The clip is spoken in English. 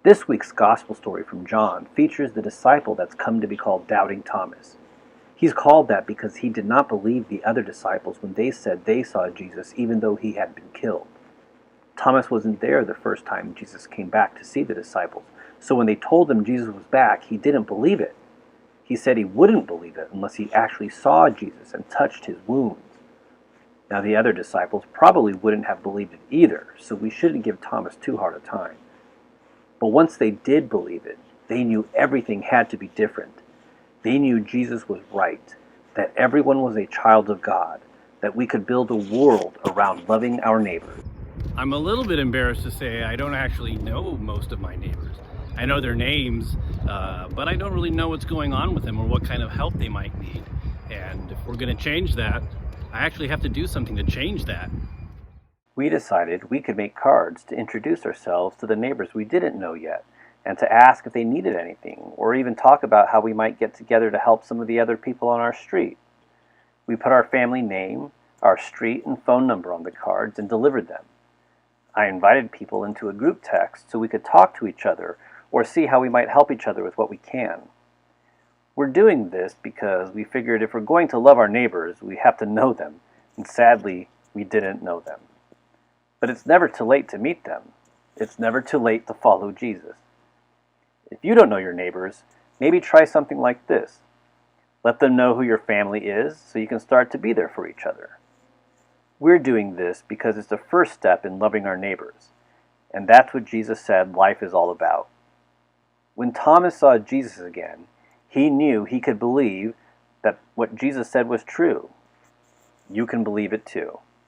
This week's gospel story from John features the disciple that's come to be called Doubting Thomas. He's called that because he did not believe the other disciples when they said they saw Jesus even though he had been killed. Thomas wasn't there the first time Jesus came back to see the disciples, so when they told him Jesus was back, he didn't believe it. He said he wouldn't believe it unless he actually saw Jesus and touched his wounds. Now the other disciples probably wouldn't have believed it either, so we shouldn't give Thomas too hard a time. But once they did believe it, they knew everything had to be different. They knew Jesus was right, that everyone was a child of God, that we could build a world around loving our neighbors. I'm a little bit embarrassed to say I don't actually know most of my neighbors. I know their names, but I don't really know what's going on with them or what kind of help they might need. And if we're going to change that, I actually have to do something to change that. We decided we could make cards to introduce ourselves to the neighbors we didn't know yet, and to ask if they needed anything, or even talk about how we might get together to help some of the other people on our street. We put our family name, our street, and phone number on the cards and delivered them. I invited people into a group text so we could talk to each other or see how we might help each other with what we can. We're doing this because we figured if we're going to love our neighbors, we have to know them, and sadly, we didn't know them. But it's never too late to meet them. It's never too late to follow Jesus. If you don't know your neighbors, maybe try something like this. Let them know who your family is so you can start to be there for each other. We're doing this because it's the first step in loving our neighbors, and that's what Jesus said life is all about. When Thomas saw Jesus again, he knew he could believe that what Jesus said was true. You can believe it too.